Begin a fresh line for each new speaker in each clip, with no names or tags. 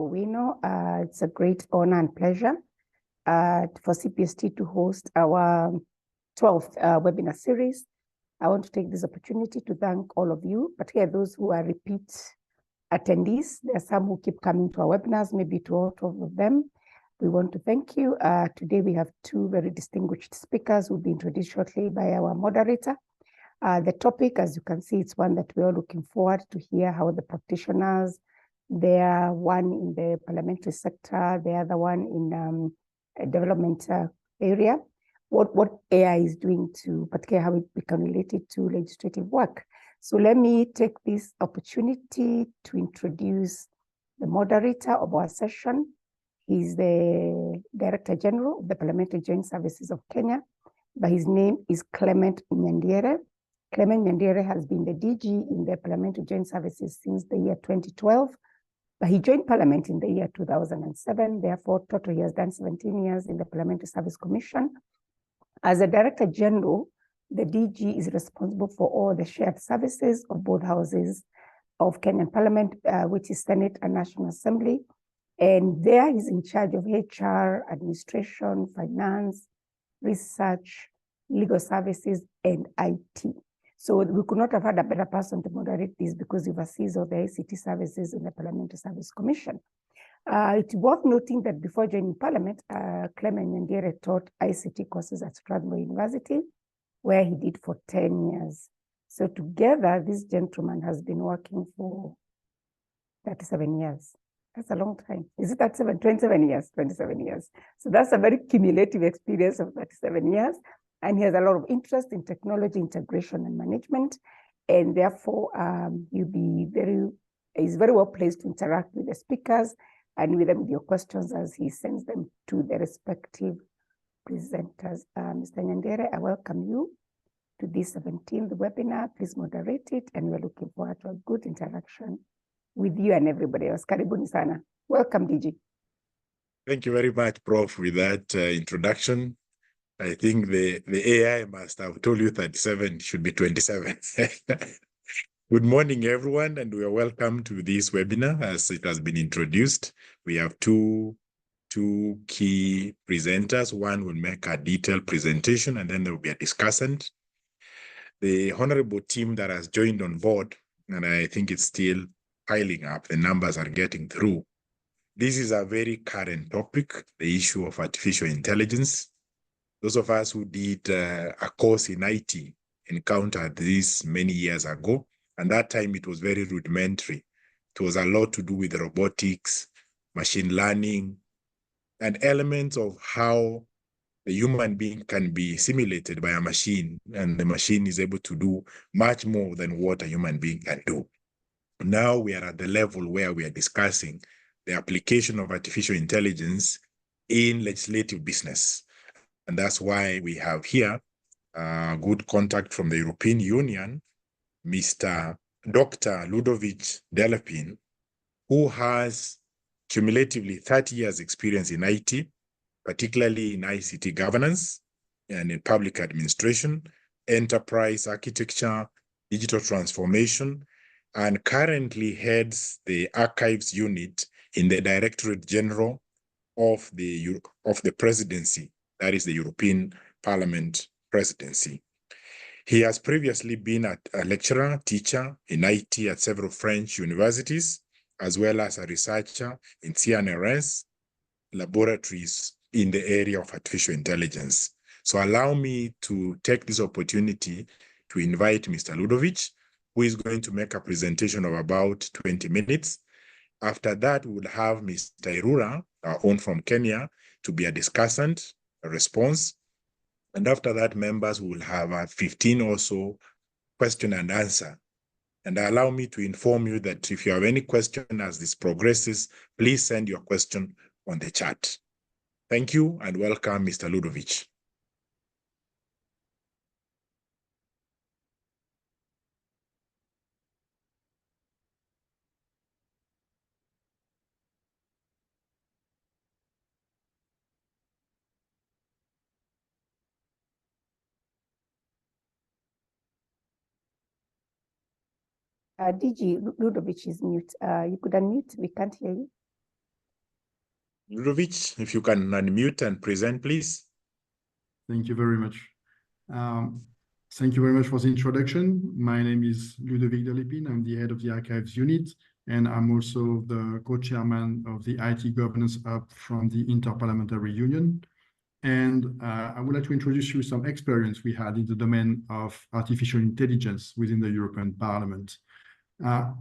We know it's a great honor and pleasure for Cpst to host our 12th webinar series. I want to take this opportunity to thank all of you, particularly those who are repeat attendees. There are some who keep coming to our webinars, maybe to all of them. We want to thank you. Today we have two very distinguished speakers who will be introduced shortly by our moderator. The topic, as you can see, it's one that we're all looking forward to hear how the practitioners, there one in the parliamentary sector, the other one in development area, what AI is doing to, particularly how it can relate it to legislative work. So let me take this opportunity to introduce the moderator of our session. He's the Director General of the Parliamentary Joint Services of Kenya, but his name is Clement Nyandiere. Clement Nyandiere has been the DG in the Parliamentary Joint Services since the year 2012, but he joined Parliament in the year 2007. Therefore, total he has done 17 years in the Parliamentary Service Commission. As a Director General, the DG is responsible for all the shared services of both houses of Kenyan Parliament, which is Senate and National Assembly. And there he's in charge of HR, administration, finance, research, legal services, and IT. So we could not have had a better person to moderate this because he oversees all the ICT services in the Parliamentary Service Commission. It's worth noting that before joining Parliament, Clement Nyandiere taught ICT courses at Strathmore University, where he did for 10 years. So together, this gentleman has been working for 37 years. That's a long time. Is it 27 years? 27 years. So that's a very cumulative experience of 37 years. And he has a lot of interest in technology integration and management. And therefore, he's very well placed to interact with the speakers and with them with your questions as he sends them to the respective presenters. Mr. Nyandiere, I welcome you to this 17th webinar. Please moderate it, and we're looking forward to a good interaction with you and everybody else. Karibuni sana. Welcome, DG. Thank you very much, Prof, with that introduction. I think the AI must have told you 37 should be 27. Good morning, everyone, and we are welcome to this webinar. As it has been introduced, we have two key presenters. One will make a detailed presentation, and then there will be a discussant. The honorable team that has joined on board, and I think it's still piling up, the numbers are getting through. This is a very current topic, the issue of artificial intelligence. Those of us who did a course in IT encountered this many years ago, and that time it was very rudimentary. It was a lot to do with robotics, machine learning, and elements of how the human being can be simulated by a machine, and the machine is able to do much more than what a human being can do. Now we are at the level where we are discussing the application of artificial intelligence in legislative business. And that's why we have here good contact from the European Union, Mr. Dr. Ludovic Delepin, who has cumulatively 30 years experience in IT, particularly in ICT governance and in public administration, enterprise architecture, digital transformation, and currently heads the archives unit in the Directorate General of the Presidency, that is the European Parliament Presidency. He has previously been a lecturer, teacher in IT at several French universities, as well as a researcher in CNRS laboratories in the area of artificial intelligence. So allow me to take this opportunity to invite Mr. Ludovic, who is going to make a presentation of about 20 minutes. After that, we will have Mr. Irura, our own from Kenya, to be a discussant, a response. And after that, members will have a 15 or so question and answer. And allow me to inform you that if you have any question as this progresses, please send your question on the chat. Thank you and welcome, Mr. Ludovic. DG Ludovic is mute. You could unmute. We can't hear you.
Ludovic, if you can unmute and present, please.
Thank you very much. Thank you very much for the introduction. My name is Ludovic Delépine. I'm the head of the Archives unit, and I'm also the co-chairman of the IT Governance Hub from the Interparliamentary Union. And I would like to introduce you some experience we had in the domain of artificial intelligence within the European Parliament.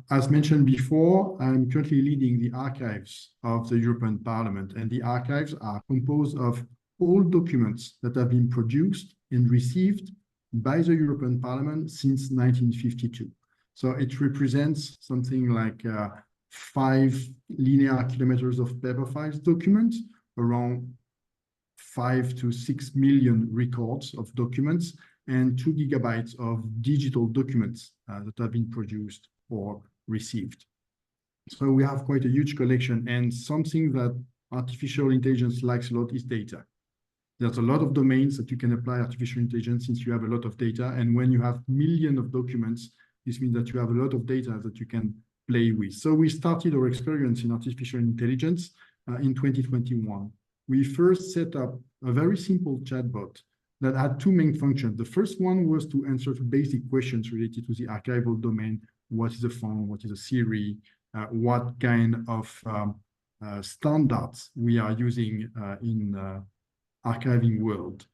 As mentioned before, I'm currently leading the archives of the European Parliament, and the archives are composed of all documents that have been produced and received by the European Parliament since 1952. So it represents something like 5 linear kilometers of paper files documents, around 5 to 6 million records of documents, and 2 gigabytes of digital documents that have been produced or received. So we have quite a huge collection, and something that artificial intelligence likes a lot is data. There's a lot of domains that you can apply artificial intelligence since you have a lot of data. And when you have millions of documents, this means that you have a lot of data that you can play with. So we started our experience in artificial intelligence in 2021. We first set up a very simple chatbot that had 2 main functions. The first one was to answer to basic questions related to the archival domain. What is a font? What is a series? What kind of standards we are using in archiving world,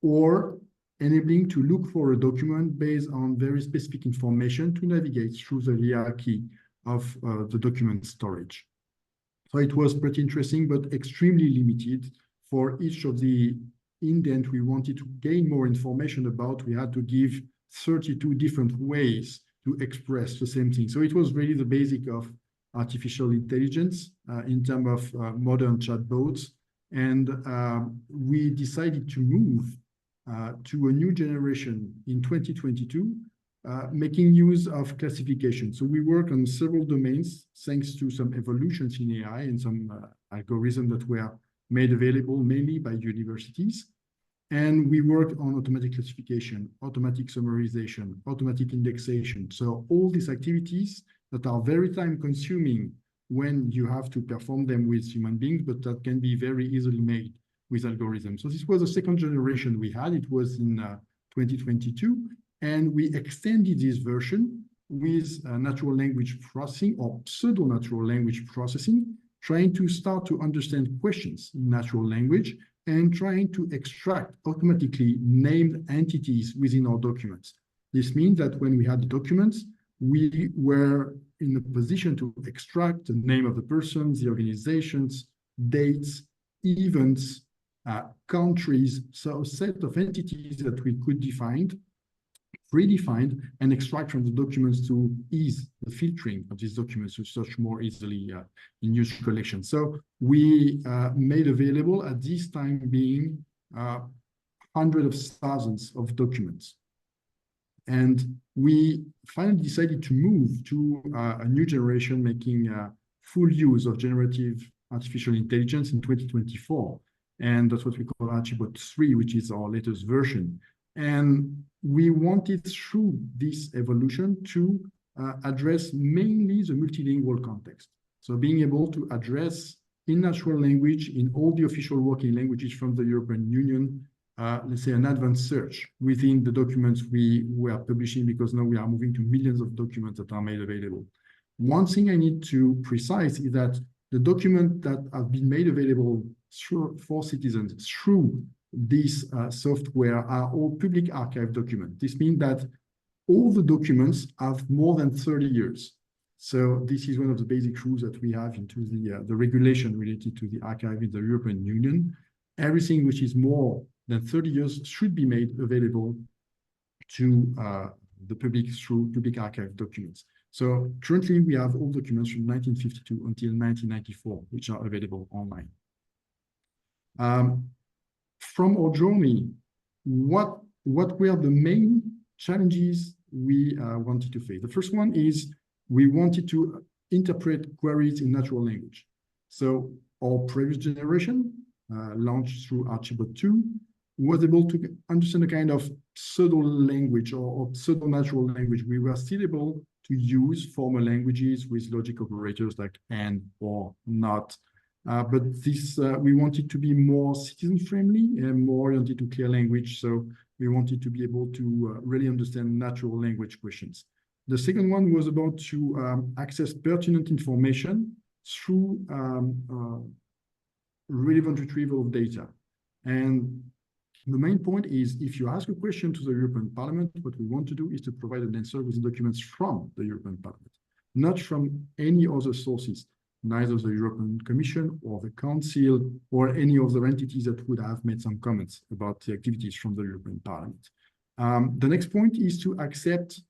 or enabling to look for a document based on very specific information to navigate through the hierarchy of the document storage. So it was pretty interesting, but extremely limited. For each of the indent we wanted to gain more information about, we had to give 32 different ways to express the same thing. So it was really the basic of artificial intelligence in terms of modern chatbots. And we decided to move to a new generation in 2022, making use of classification. So we work on several domains, thanks to some evolutions in AI and some algorithms that were made available mainly by universities. And we work on automatic classification, automatic summarization, automatic indexation. So all these activities that are very time-consuming when you have to perform them with human beings, but that can be very easily made with algorithms. So this was the second generation we had. It was in 2022, and we extended this version with natural language processing or pseudo-natural language processing, trying to start to understand questions in natural language and trying to extract automatically named entities within our documents. This means that when we had the documents, we were in a position to extract the name of the persons, the organizations, dates, events, countries, so a set of entities that we could define, predefined, and extract from the documents to ease the filtering of these documents to search more easily in huge collections. So we made available at this time being hundreds of thousands of documents. And we finally decided to move to a new generation, making full use of generative artificial intelligence in 2024. And that's what we call Cpst 12Th, which is our latest version. And we wanted through this evolution to address mainly the multilingual context. So being able to address in natural language, in all the official working languages from the European Union, let's say an advanced search within the documents we were publishing, because now we are moving to millions of documents that are made available. One thing I need to precise is that the documents that have been made available for citizens through this software are all public archive documents. This means that all the documents have more than 30 years. So this is one of the basic rules that we have into the regulation related to the archive in the European Union. Everything which is more than 30 years should be made available to the public through public archive documents. So currently we have all documents from 1952 until 1994, which are available online. From our journey, what were the main challenges we wanted to face? The first one is we wanted to interpret queries in natural language. So our previous generation, launched through Cpst 12th, was able to understand a kind of pseudo language or pseudo natural language. We were still able to use formal languages with logic operators like and, or, not, But this we wanted to be more citizen-friendly and more oriented to clear language. So we wanted to be able to really understand natural language questions. The second one was about to access pertinent information through relevant retrieval of data. And the main point is, if you ask a question to the European Parliament, what we want to do is to provide an answer with documents from the European Parliament, not from any other sources, neither the European Commission or the Council or any other entities that would have made some comments about the activities from the European Parliament. The next point is to accept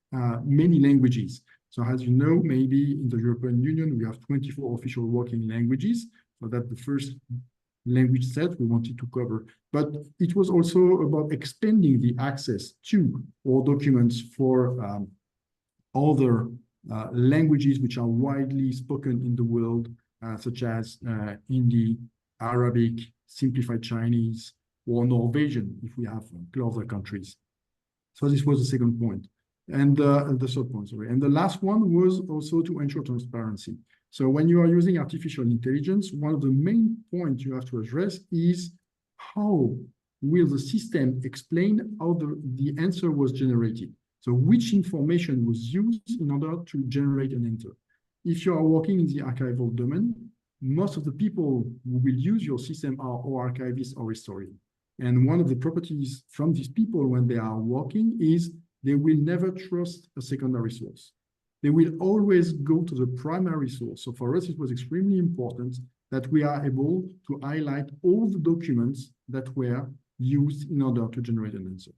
many languages. So as you know, maybe in the European Union, we have 24 official working languages. So that's the first language set we wanted to cover. But it was also about expanding the access to all documents for other languages which are widely spoken in the world, such as Hindi, Arabic, simplified Chinese, or Norwegian, if we have closer countries. So this was the second point. And the third point, sorry. And the last one was also to ensure transparency. So when you are using artificial intelligence, one of the main points you have to address is how will the system explain how the answer was generated? So which information was used in order to generate an answer? If you are working in the archival domain, most of the people who will use your system are or archivists or historians. And one of the properties from these people when they are working is they will never trust a secondary source. They will always go to the primary source. So for us, it was extremely important that we are able to highlight all the documents that were used in order to generate an answer.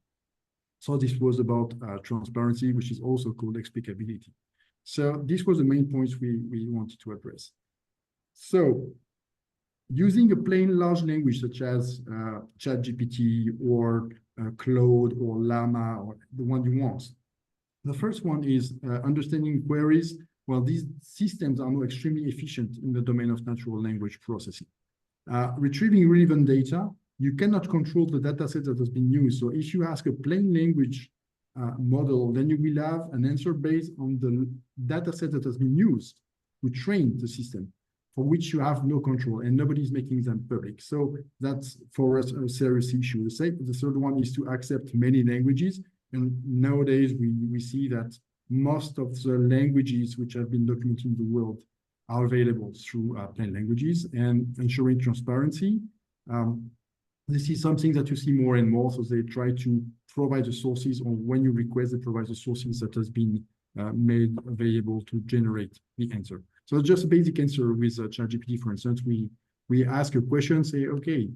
So this was about transparency, which is also called explicability. So this was the main points we wanted to address. So using a plain large language such as ChatGPT or Claude or Llama or the one you want. The first one is understanding queries. Well, these systems are now extremely efficient in the domain of natural language processing. Retrieving relevant data, you cannot control the data set that has been used. So if you ask a plain language model, then you will have an answer based on the data set that has been used to train the system, for which you have no control and nobody is making them public. So that's for us a serious issue. The third one is to accept many languages. And nowadays we see that most of the languages which have been documented in the world are available through plain languages, and ensuring transparency. This is something that you see more and more. So they try to provide the sources, or when you request, they provide the sources that has been made available to generate the answer. So just a basic answer with ChatGPT, for instance, we ask a question, say, okay,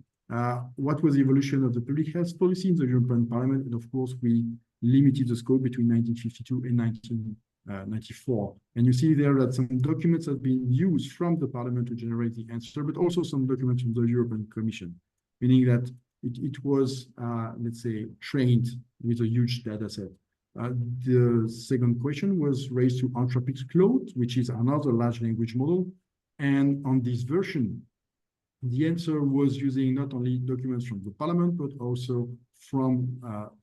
what was the evolution of the public health policy in the European Parliament? And of course, we limited the scope between 1952 and 1994. And you see there that some documents have been used from the Parliament to generate the answer, but also some documents from the European Commission, meaning that it was, let's say, trained with a huge data set. The second question was raised to Anthropic's Claude, which is another large language model. And on this version, the answer was using not only documents from the Parliament, but also from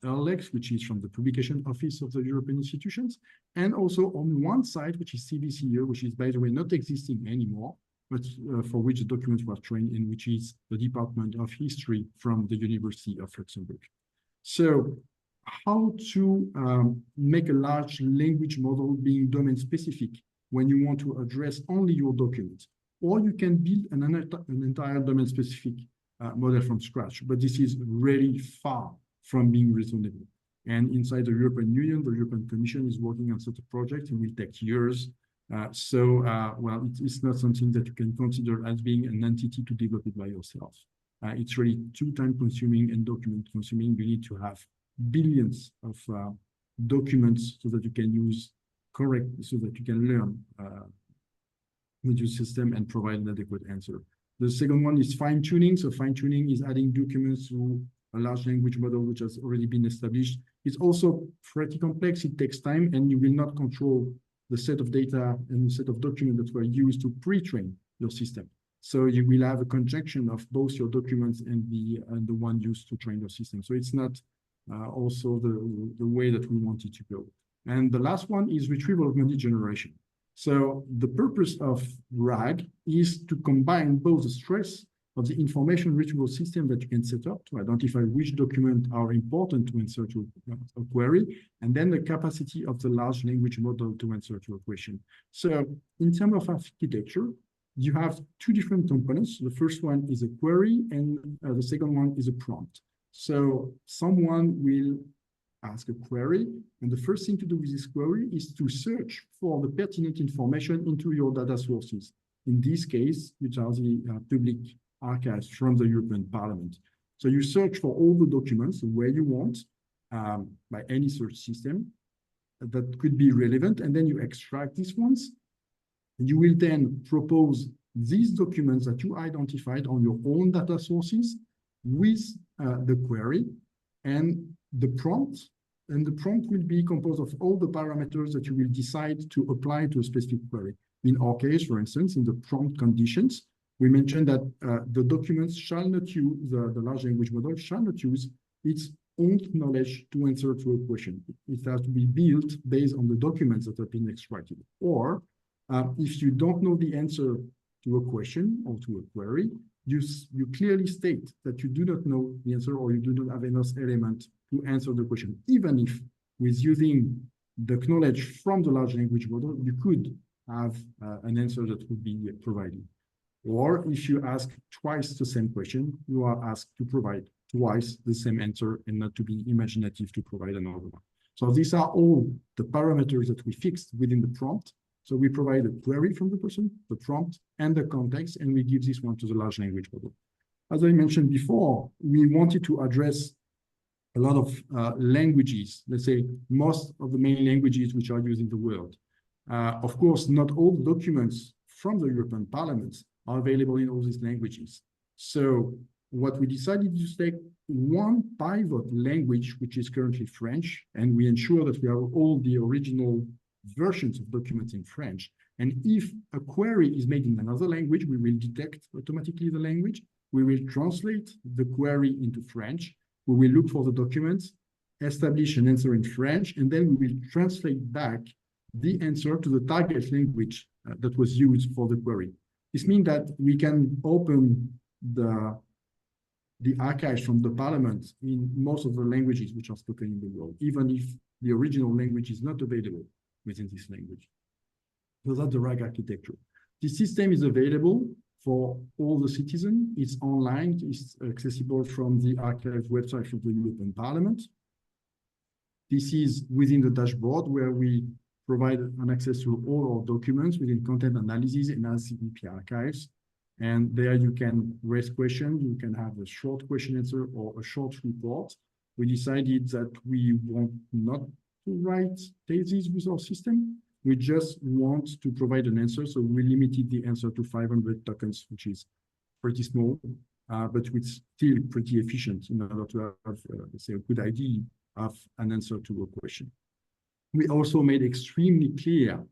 EURLEX, which is from the Publication Office of the European institutions, and also on one side, which is CBCE, which is, by the way, not existing anymore, but for which the document was trained in, which is the Department of History from the University of Luxembourg. So how to make a large language model being domain specific when you want to address only your document, or you can build an entire domain specific model from scratch, but this is really far from being reasonable. And inside the European Union, the European Commission is working on such a project. It will take years. Well, it's not something that you can consider as being an entity to develop it by yourself. It's really too time consuming and document consuming. You need to have billions of documents so that you can use correctly, so that you can learn with your system and provide an adequate answer. The second one is fine-tuning. So fine-tuning is adding documents to a large language model which has already been established. It's also pretty complex. It takes time, and you will not control the set of data and the set of documents that were used to pre-train your system. So you will have a conjunction of both your documents and the one used to train your system. So it's not also the way that we want it to go. And the last one is retrieval augmented generation. So the purpose of RAG is to combine both the stress of the information retrieval system that you can set up to identify which documents are important to answer to a query, and then the capacity of the large language model to answer to a question. So in terms of architecture, you have two different components. The first one is a query, and the second one is a prompt. So someone will ask a query, and the first thing to do with this query is to search for the pertinent information into your data sources. In this case, which are the public archives from the European Parliament. So you search for all the documents where you want by any search system that could be relevant, and then you extract these ones. You will then propose these documents that you identified on your own data sources with the query and the prompt. And the prompt will be composed of all the parameters that you will decide to apply to a specific query. In our case, for instance, in the prompt conditions, we mentioned that the documents shall not use, the large language model shall not use its own knowledge to answer to a question. It has to be built based on the documents that have been extracted. Or if you don't know the answer to a question or to a query, you clearly state that you do not know the answer or you do not have enough element to answer the question, even if with using the knowledge from the large language model, you could have an answer that would be provided. Or if you ask twice the same question, you are asked to provide twice the same answer and not to be imaginative to provide another one. So these are all the parameters that we fixed within the prompt. So we provide a query from the person, the prompt, and the context, and we give this one to the large language model. As I mentioned before, we wanted to address a lot of languages, let's say most of the main languages which are used in the world. Of course, not all documents from the European Parliament are available in all these languages. So what we decided to take one pivot language, which is currently French, and we ensure that we have all the original versions of documents in French. And if a query is made in another language, we will detect automatically the language. We will translate the query into French. We will look for the documents, establish an answer in French, and then we will translate back the answer to the target language that was used for the query. This means that we can open the archives from the Parliament in most of the languages which are spoken in the world, even if the original language is not available within this language. So that's the RAG architecture. This system is available for all the citizens. It's online. It's accessible from the archive website of the European Parliament. This is within the dashboard where we provide an access to all our documents within content analysis and RCEP archives. And there you can raise questions. You can have a short question answer or a short report. We decided that we want not to write theses with our system. We just want to provide an answer. So we limited the answer to 500 tokens, which is pretty small, but it's still pretty efficient in order to have, let's say, a good idea of an answer to a question. We also made extremely clear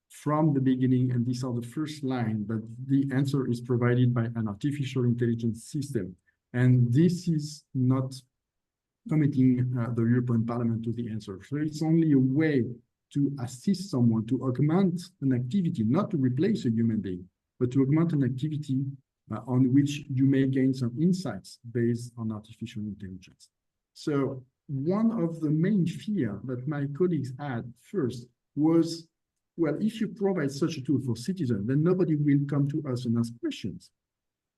from the beginning, and these are the first line, that the answer is provided by an artificial intelligence system. And this is not committing the European Parliament to the answer. So it's only a way to assist someone to augment an activity, not to replace a human being, but to augment an activity on which you may gain some insights based on artificial intelligence. So one of the main fear that my colleagues had first was, well, if you provide such a tool for citizens, then nobody will come to us and ask questions.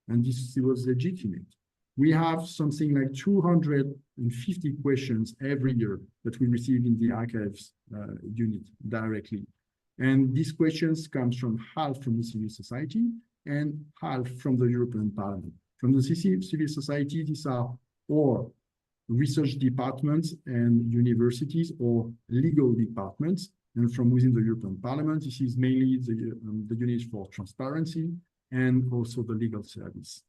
And this was legitimate. We have something like 250 questions every year that we receive in the archives unit directly. And these questions come from half from the civil society and half from the European Parliament. From the civil society, these are or research departments and universities or legal departments. And from within the European Parliament, this is mainly the unit for transparency and also the legal service.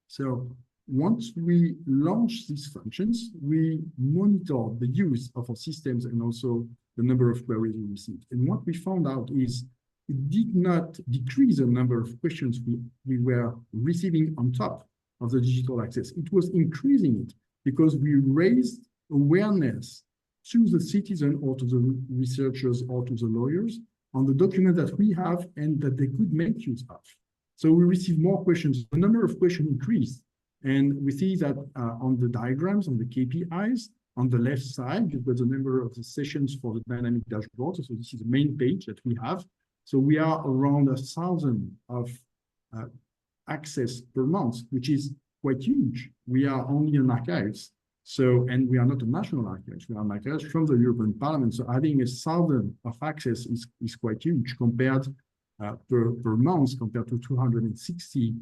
So once we launch these functions, we monitor the use of our systems and also the number of queries we received. And what we found out is it did not decrease the number of questions we were receiving on top of the digital access. It was increasing it because we raised awareness to the citizen or to the researchers or to the lawyers on the document that we have and that they could make use of. So we receive more questions. The number of questions increased. And we see that on the diagrams, on the KPIs, on the left side, you've got the number of the sessions for the dynamic dashboard. So this is the main page that we have. So we are around 1,000 of access per month, which is quite huge. We are only an archives. So, and we are not a national archives, we are an archives from the European Parliament. So having 1,000 of access is quite huge compared per month, compared to 260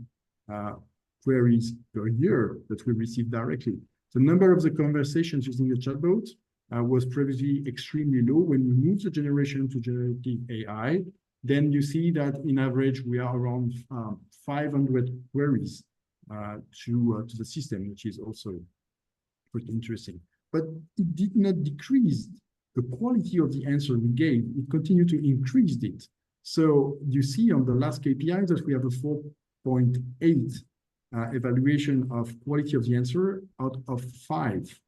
queries per year that we receive directly. The number of the conversations using the chatbot was previously extremely low. When we move the generation to generative AI, then you see that in average, we are around 500 queries to the system, which is also pretty interesting. But it did not decrease the quality of the answer we gave. It continued to increase it. So you see on the last KPI that we have a 4.8 evaluation of quality of the answer out of 5,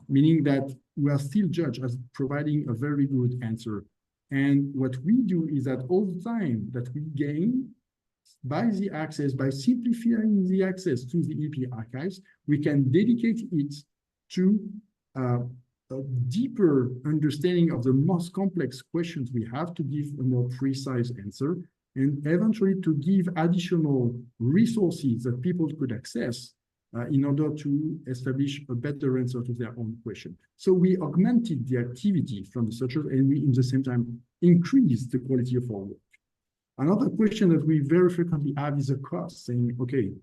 meaning that we are still judged as providing a very good answer. And what we do is that all the time that we gain by the access, by simplifying the access to the EP archives, we can dedicate it to a deeper understanding of the most complex questions we have to give a more precise answer, and eventually to give additional resources that people could access in order to establish a better answer to their own question. So we augmented the activity from the searchers, and we, in the same time, increased the quality of our work. Another question that we very frequently have is a cost, saying, okay,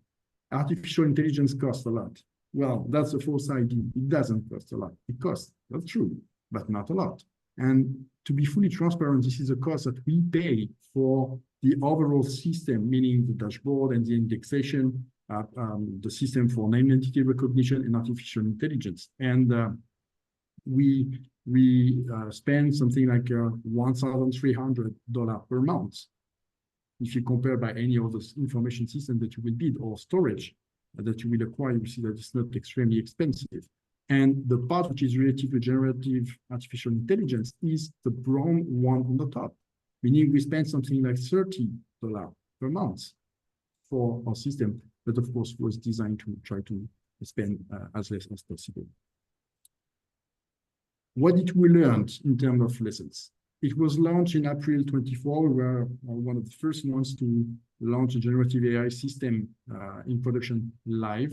artificial intelligence costs a lot. Well, that's a false idea. It doesn't cost a lot. It costs, that's true, but not a lot. And to be fully transparent, this is a cost that we pay for the overall system, meaning the dashboard and the indexation, the system for name entity recognition and artificial intelligence. And we spend something like $1,300 per month. If you compare by any other information system that you will build or storage that you will acquire, you see that it's not extremely expensive. And the part which is related to generative artificial intelligence is the brown one on the top, meaning we spend something like $30 per month for our system, but of course was designed to try to spend as less as possible. What did we learn in terms of lessons? It was launched in April 24. We were one of the first ones to launch a generative AI system in production live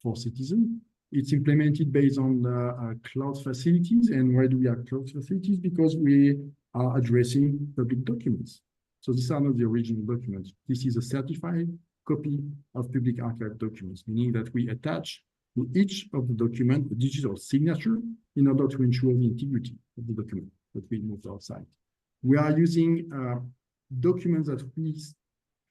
for citizens. It's implemented based on the cloud facilities. And why do we have cloud facilities? Because we are addressing public documents. So these are not the original documents. This is a certified copy of public archive documents, meaning that we attach to each of the document a digital signature in order to ensure the integrity of the document that we moved outside. We are using documents that we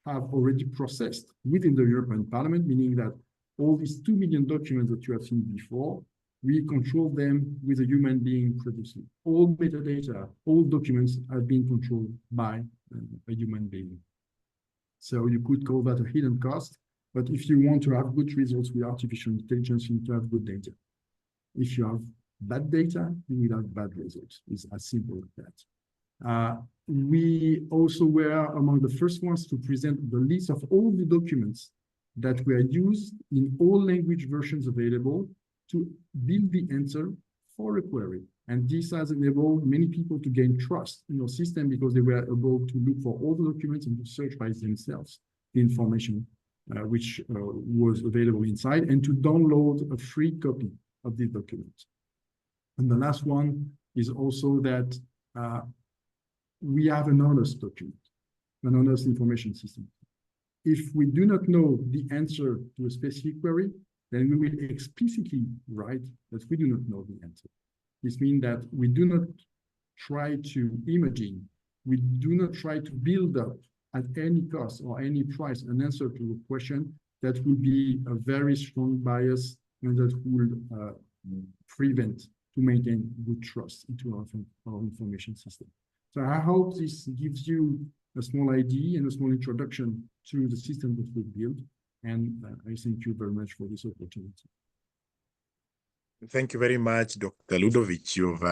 have already processed within the European Parliament, meaning that all these 2 million documents that you have seen before, we control them with a human being previously. All metadata, all documents have been controlled by a human being. So you could call that a hidden cost, but if you want to have good results with artificial intelligence, you need to have good data. If you have bad data, you will have bad results. It's as simple as that. We also were among the first ones to present the list of all the documents that were used in all language versions available to build the answer for a query. And this has enabled many people to gain trust in our system because they were able to look for all the documents and to search by themselves the information which was available inside, and to download a free copy of the document. And the last one is also that we have an honest document, an honest information system. If we do not know the answer to a specific query, then we will explicitly write that we do not know the answer. This means that we do not try to imagine, we do not try to build up at any cost or any price an answer to a question that will be a very strong bias and that will prevent to maintain good trust into our information system. So I hope this gives you a small idea and a small introduction to the system that we built. And I thank you very much for this opportunity.
Thank you very much, Dr. Ludovic. You've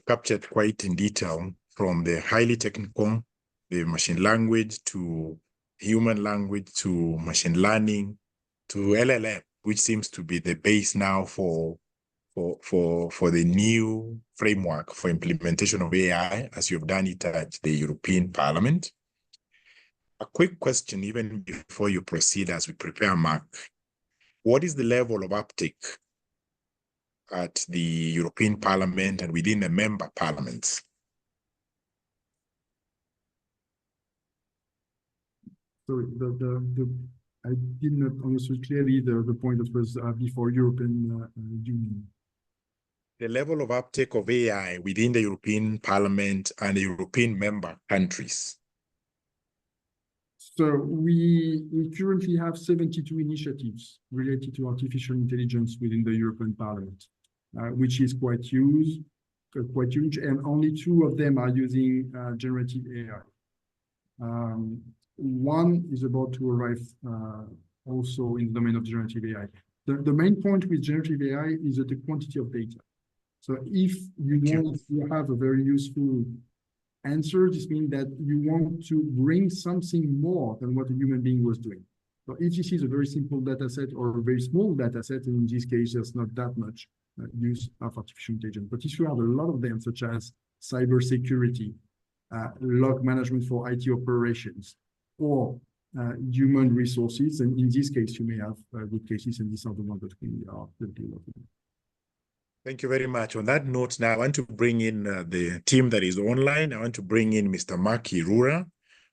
captured quite in detail from the highly technical, the machine language, to human language, to machine learning, to LLM, which seems to be the base now for the new framework for implementation of AI, as you've done it at the European Parliament. A quick question, even before you proceed, as we prepare Mark, what is the level of uptake at the European Parliament and within the member parliaments?
So I did not understand clearly the point that was before European Union.
The level of uptake of AI within the European Parliament and the European member countries.
So we currently have 72 initiatives related to artificial intelligence within the European Parliament, which is quite huge, and only 2 of them are using generative AI. One is about to arrive also in the domain of generative AI. The main point with generative AI is that the quantity of data. So if you want to have a very useful answer, this means that you want to bring something more than what a human being was doing. So if this is a very simple data set or a very small data set, in this case, there's not that much use of artificial intelligence. But if you have a lot of them, such as cybersecurity, log management for IT operations, or human resources, and in this case, you may have good cases, and these are the ones that we are developing.
Thank you very much. On that note, now I want to bring in the team that is online. I want to bring in Mr. Mark Irura,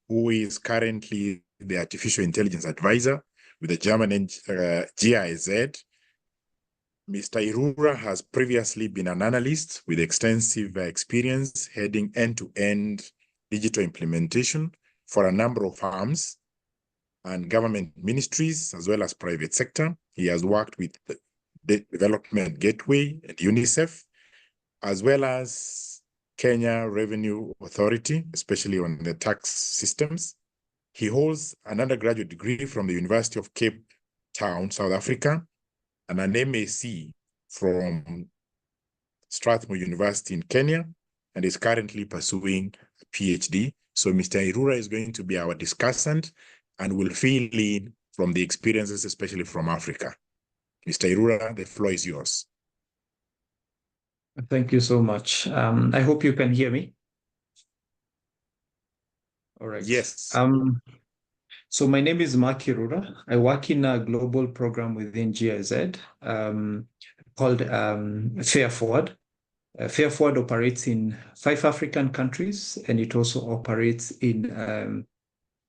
who is currently the Artificial Intelligence Advisor with the German GIZ. Mr. Irura has previously been an analyst with extensive experience heading end-to-end digital implementation for a number of firms and government ministries, as well as private sector. He has worked with the Development Gateway and UNICEF, as well as Kenya Revenue Authority, especially on the tax systems. He holds an undergraduate degree from the University of Cape Town, South Africa, and an MAC from Strathmore University in Kenya, and is currently pursuing a PhD. So Mr. Irura is going to be our discussant and will fill in from the experiences, especially from Africa. Mr. Irura, the floor is yours.
Thank you so much. I hope you can hear me. All right.
Yes.
So my name is Mark Irura. I work in a global program within GIZ called Fair Forward. Fair Forward operates in 5 African countries, and it also operates in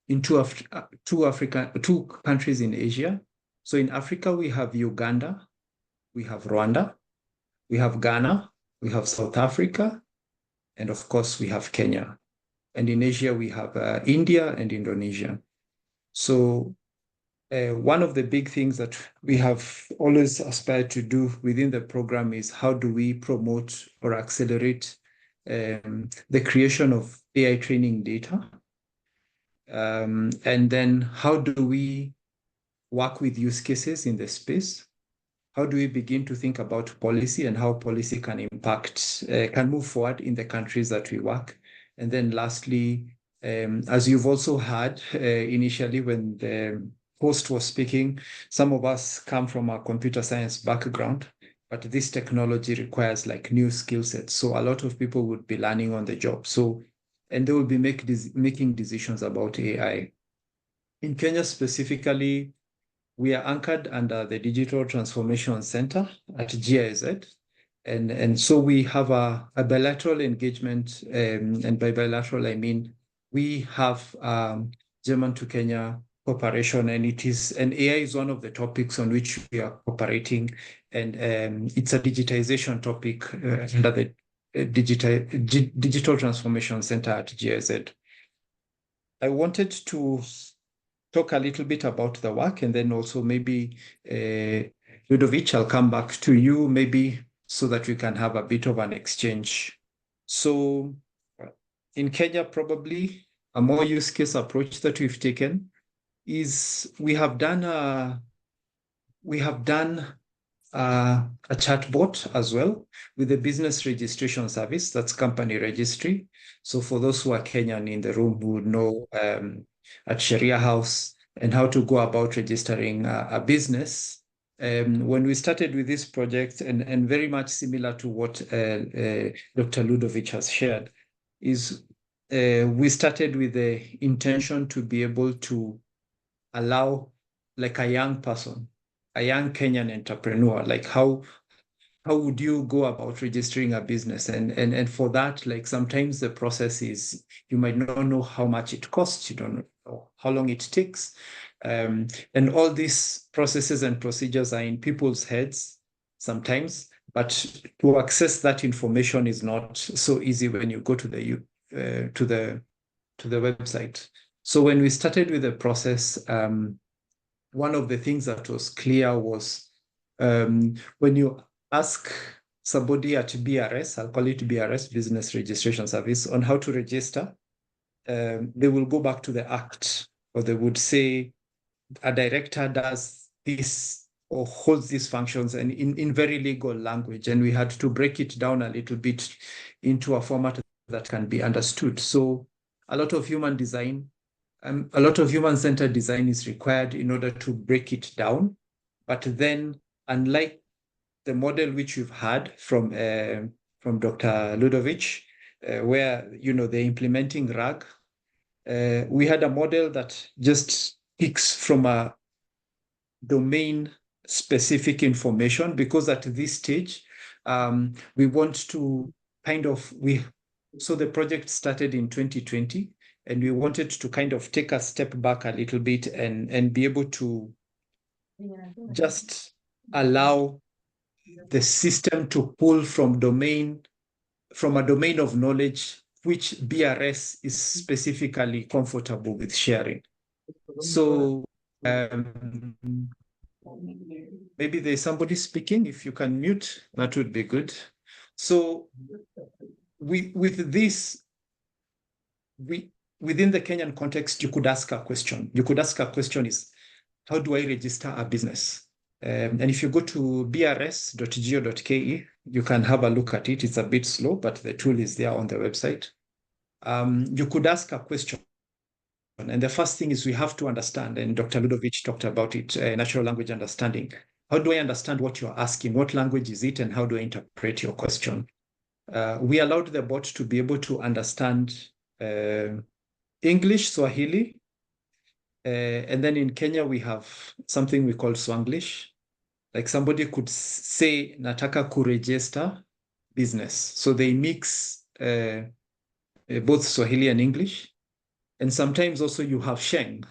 2 countries in Asia. So in Africa, we have Uganda, we have Rwanda, we have Ghana, we have South Africa, and of course, we have Kenya. And in Asia, we have India and Indonesia. So one of the big things that we have always aspired to do within the program is how do we promote or accelerate the creation of AI training data? And then how do we work with use cases in the space? How do we begin to think about policy and how policy can impact, can move forward in the countries that we work? And then lastly, as you've also heard initially when the host was speaking, some of us come from a computer science background, but this technology requires like new skill sets. So a lot of people would be learning on the job. So, and they will be making decisions about AI. In Kenya specifically, we are anchored under the Digital Transformation Center at GIZ. And so we have a bilateral engagement, and by bilateral, I mean, we have German to Kenya cooperation, and AI is one of the topics on which we are cooperating, and it's a digitization topic under the Digital Transformation Center at GIZ. I wanted to talk a little bit about the work, and then also maybe Ludovic, I'll come back to you maybe so that we can have a bit of an exchange. So in Kenya, probably a more use case approach that we've taken is we have done a chatbot as well with the business registration service, that's company registry. So for those who are Kenyan in the room who would know at Sharia House and how to go about registering a business, when we started with this project, and very much similar to what Dr. Ludovic has shared, is we started with the intention to be able to allow like a young person, a young Kenyan entrepreneur, like how would you go about registering a business? And for that, like sometimes the process is, you might not know how much it costs, you don't know how long it takes. And all these processes and procedures are in people's heads sometimes, but to access that information is not so easy when you go to the website. So when we started with the process, one of the things that was clear was when you ask somebody at BRS, I'll call it BRS, Business Registration Service, on how to register, they will go back to the act, or they would say a director does this or holds these functions, and in very legal language. And we had to break it down a little bit into a format that can be understood. So a lot of human design, a lot of human-centered design is required in order to break it down. But then, unlike the model which we've had from Dr. Ludovic, where they're implementing RAG, we had a model that just picks from a domain-specific information, because at this stage, we want to so the project started in 2020, and we wanted to kind of take a step back a little bit and be able to just allow the system to pull from a domain of knowledge which BRS is specifically comfortable with sharing. So maybe there's somebody speaking. If you can mute, that would be good. So with this, within the Kenyan context, you could ask a question. You could ask a question is, how do I register a business? And if you go to brs.go.ke, you can have a look at it. It's a bit slow, but the tool is there on the website. You could ask a question. And the first thing is we have to understand, and Dr. Ludovic talked about it, natural language understanding. How do I understand what you're asking? What language is it? And how do I interpret your question? We allowed the bot to be able to understand English, Swahili, and then in Kenya, we have something we call Swanglish. Like somebody could say, nataka kuregister business. So they mix both Swahili and English. And sometimes also you have Sheng.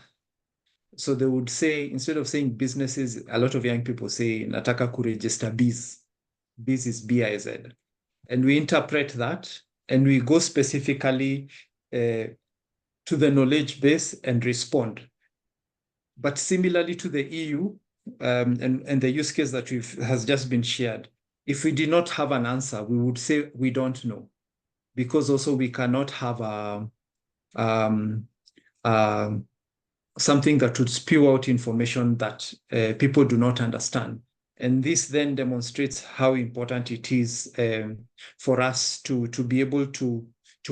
So they would say, instead of saying businesses, a lot of young people say, nataka kuregister biz. Biz is B-I-Z. And we interpret that, and we go specifically to the knowledge base and respond. But similarly to the EU and the use case that has just been shared, if we did not have an answer, we would say we don't know, because also we cannot have something that would spew out information that people do not understand. And this then demonstrates how important it is for us to be able to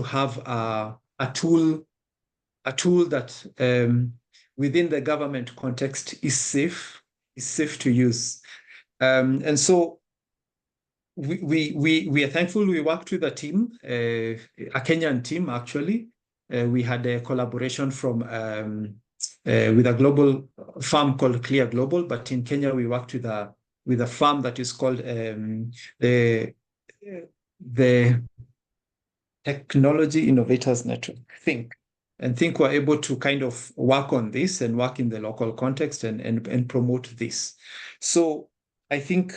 have a tool that within the government context is safe to use. And so we are thankful we worked with a team, a Kenyan team actually. We had a collaboration from with a global firm called Clear Global, but in Kenya we worked with a firm that is called the Technology Innovators Network, Think. And Think were able to kind of work on this and work in the local context and promote this. So I think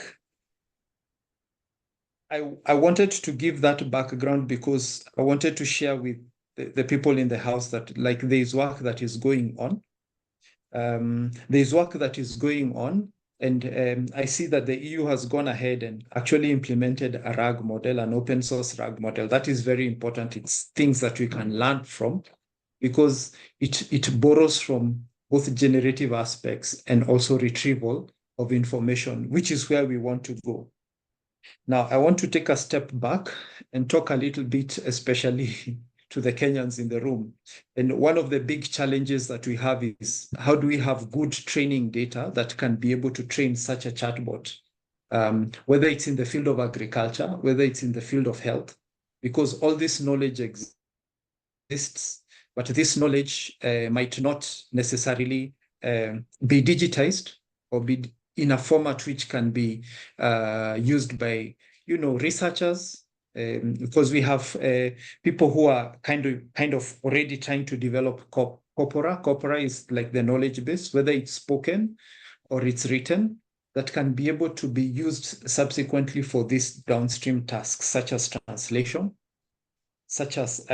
I wanted to give that background because I wanted to share with the people in the house that like there's work that is going on. There's work that is going on, and I see that the EU has gone ahead and actually implemented a RAG model, an open source RAG model. That is very important. It's things that we can learn from, because it borrows from both generative aspects and also retrieval of information, which is where we want to go. Now, I want to take a step back and talk a little bit, especially to the Kenyans in the room. And one of the big challenges that we have is how do we have good training data that can be able to train such a chatbot, whether it's in the field of agriculture, whether it's in the field of health, because all this knowledge exists, but this knowledge might not necessarily be digitized or be in a format which can be used by, researchers, because we have people who are kind of already trying to develop corpora. Corpora is like the knowledge base, whether it's spoken or it's written, that can be able to be used subsequently for these downstream tasks, such as translation, such as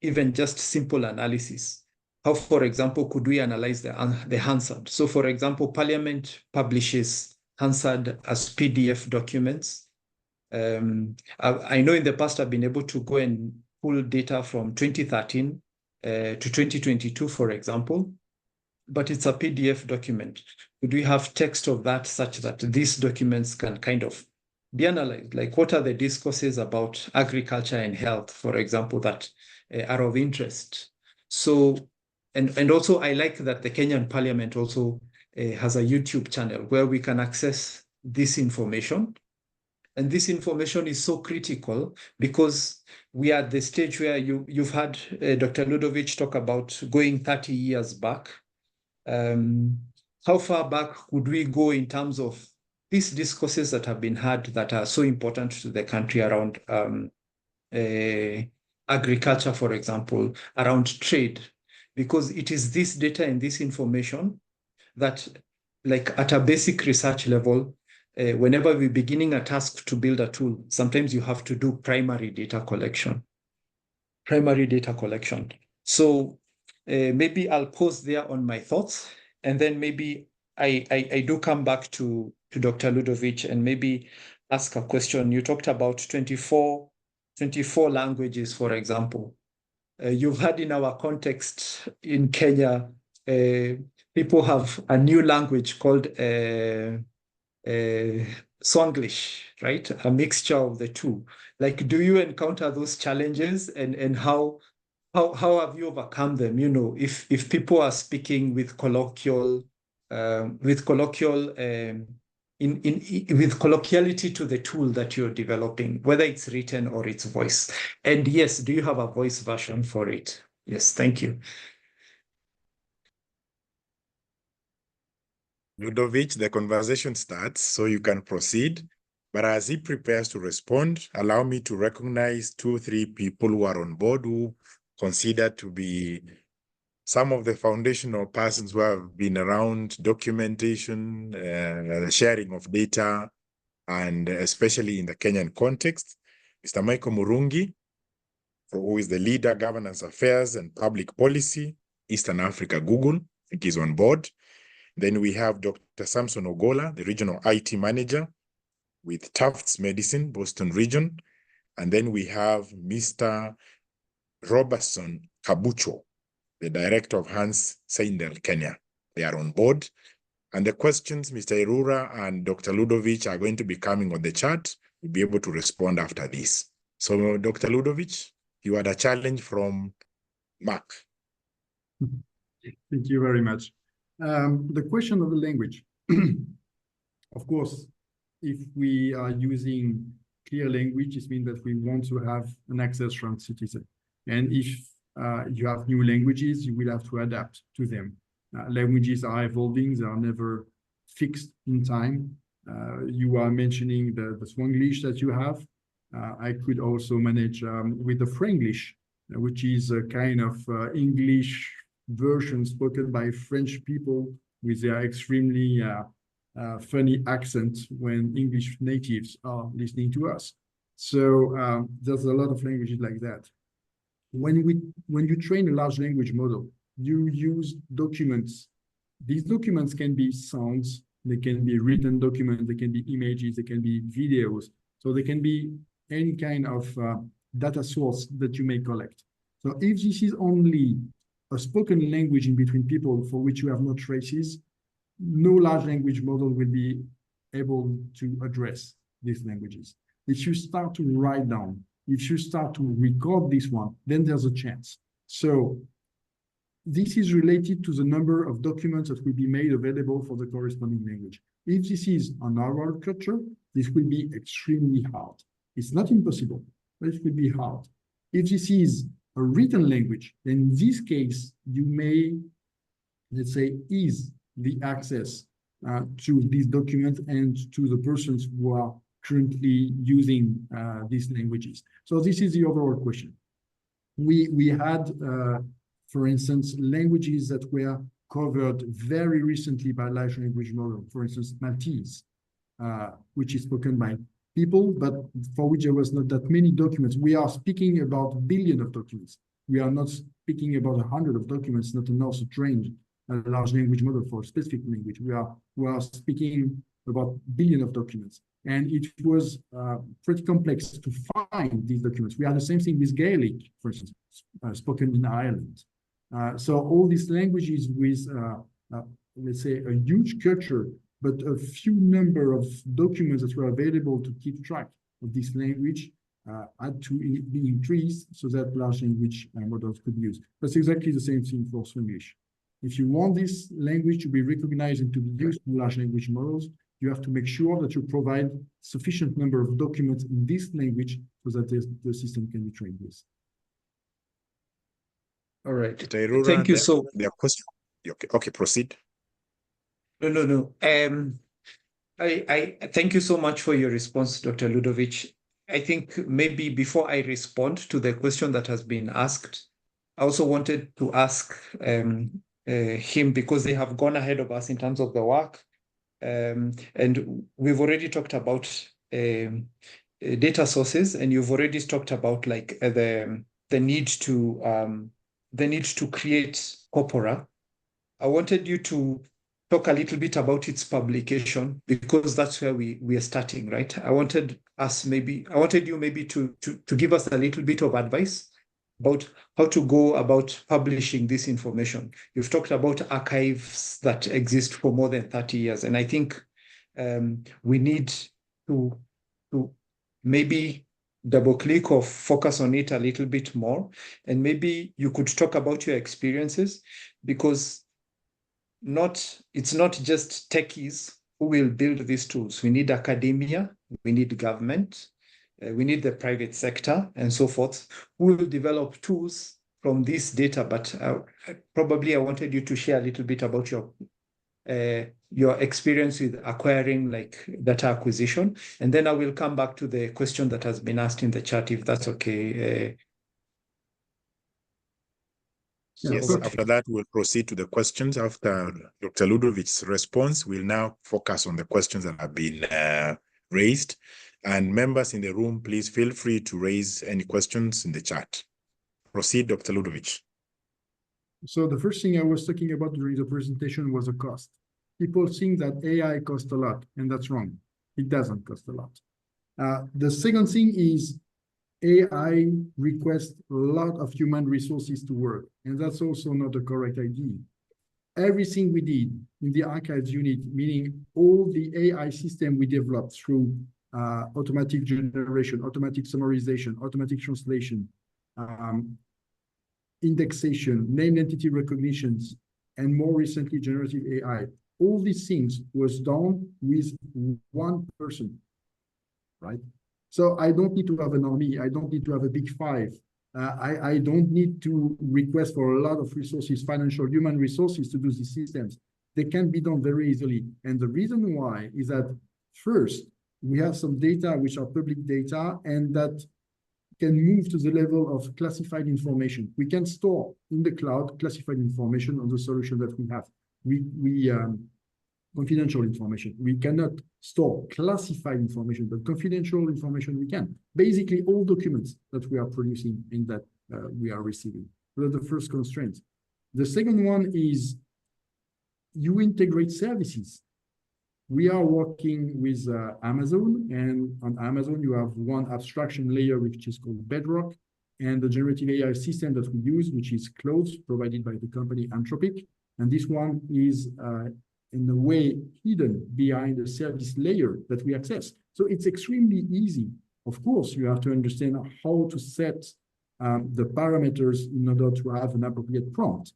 even just simple analysis. How, for example, could we analyze the Hansard? So, for example, Parliament publishes Hansard as PDF documents. I know in the past I've been able to go and pull data from 2013 to 2022, for example, but it's a PDF document. Could we have text of that such that these documents can kind of be analyzed? Like, what are the discourses about agriculture and health, for example, that are of interest? So, and also I like that the Kenyan Parliament also has a YouTube channel where we can access this information. And this information is so critical because we are at the stage where you've had Dr. Ludovic talk about going 30 years back. How far back could we go in terms of these discourses that have been had that are so important to the country around agriculture, for example, around trade? Because it is this data and this information that, like at a basic research level, whenever we're beginning a task to build a tool, sometimes you have to do primary data collection. So maybe I'll pause there on my thoughts, and then maybe I do come back to Dr. Ludovic and maybe ask a question. You talked about 24 languages, for example. You've had in our context in Kenya, people have a new language called Swanglish, right? A mixture of the two. Like, do you encounter those challenges, and how have you overcome them? If people are speaking with colloquiality to the tool that you're developing, whether it's written or it's voice. And yes, do you have a voice version for it? Yes, thank you.
Ludovic, the conversation starts, so you can proceed. But as he prepares to respond, allow me to recognize 2-3 people who are on board who consider to be some of the foundational persons who have been around documentation, sharing of data, and especially in the Kenyan context. Mr. Michael Murungi, who is the leader, governance affairs and public policy, Eastern Africa, Google, I think he's on board. Then we have Dr. Samson Ogola, the regional IT manager with Tufts Medicine, Boston region. And then we have Mr. Robertson Kabucho, the director of Hans Seindel, Kenya. They are on board. And the questions, Mr. Irura and Dr. Ludovic are going to be coming on the chat. We'll be able to respond after this. So, Dr. Ludovic, you had a challenge from Mark.
Thank you very much. The question of the language. Of course, if we are using clear language, it means that we want to have an access from citizen. And if you have new languages, you will have to adapt to them. Languages are evolving, they are never fixed in time. You are mentioning the Swanglish that you have. I could also manage with the Franglish, which is a kind of English version spoken by French people with their extremely funny accent when English natives are listening to us. So there's a lot of languages like that. When you train a large language model, you use documents. These documents can be sounds, they can be written documents, they can be images, they can be videos. So they can be any kind of data source that you may collect. So if this is only a spoken language in between people for which you have no traces, no large language model will be able to address these languages. If you start to write down, if you start to record this one, then there's a chance. So this is related to the number of documents that will be made available for the corresponding language. If this is an oral culture, this will be extremely hard. It's not impossible, but it will be hard. If this is a written language, then in this case, you may, let's say, ease the access to these documents and to the persons who are currently using these languages. So this is the overall question. We had, for instance, languages that were covered very recently by large language model, for instance, Maltese, which is spoken by people, but for which there was not that many documents. We are speaking about billions of documents. We are not speaking about 100 of documents, not enough to train a large language model for a specific language. We are speaking about billions of documents. And it was pretty complex to find these documents. We had the same thing with Gaelic, for instance, spoken in Ireland. So all these languages with, let's say, a huge culture, but a few number of documents that were available to keep track of this language had to be increased so that large language models could be used. That's exactly the same thing for English. If you want this language to be recognized and to be used in large language models, you have to make sure that you provide sufficient number of documents in this language so that the system can be trained with.
All right.
Thank you so much. Okay, proceed.
No. I thank you so much for your response, Dr. Ludovic. I think maybe before I respond to the question that has been asked, I also wanted to ask him, because they have gone ahead of us in terms of the work. And we've already talked about data sources, and you've already talked about like the need to create corpora. I wanted you to talk a little bit about its publication, because that's where we are starting, right? I wanted you maybe to give us a little bit of advice about how to go about publishing this information. You've talked about archives that exist for more than 30 years. And I think we need to maybe double click or focus on it a little bit more. And maybe you could talk about your experiences, because it's not just techies who will build these tools. We need academia, we need government, we need the private sector and so forth, who will develop tools from this data. But probably I wanted you to share a little bit about your experience with acquiring like data acquisition. And then I will come back to the question that has been asked in the chat, if that's okay.
Yes, after that, we'll proceed to the questions. After Dr. Ludovic's response, we'll now focus on the questions that have been raised. And members in the room, please feel free to raise any questions in the chat. Proceed, Dr. Ludovic.
So the first thing I was talking about during the presentation was the cost. People think that AI costs a lot, and that's wrong. It doesn't cost a lot. The second thing is AI requests a lot of human resources to work, and that's also not the correct idea. Everything we did in the archives unit, meaning all the AI system we developed through automatic generation, automatic summarization, automatic translation, indexation, named entity recognitions, and more recently, generative AI. All these things was done with one person, right? So I don't need to have an army. I don't need to have a big five. I don't need to request for a lot of resources, financial, human resources to do these systems. They can be done very easily. And the reason why is that first, we have some data which are public data and that can move to the level of classified information. We can store in the cloud classified information on the solution that we have. Confidential information. We cannot store classified information, but confidential information we can. Basically, all documents that we are producing in that we are receiving. That's the first constraint. The second one is you integrate services. We are working with Amazon, and on Amazon, you have one abstraction layer, which is called Bedrock, and the generative AI system that we use, which is Cloud, provided by the company Anthropic. And this one is in a way hidden behind the service layer that we access. So it's extremely easy. Of course, you have to understand how to set the parameters in order to have an appropriate prompt.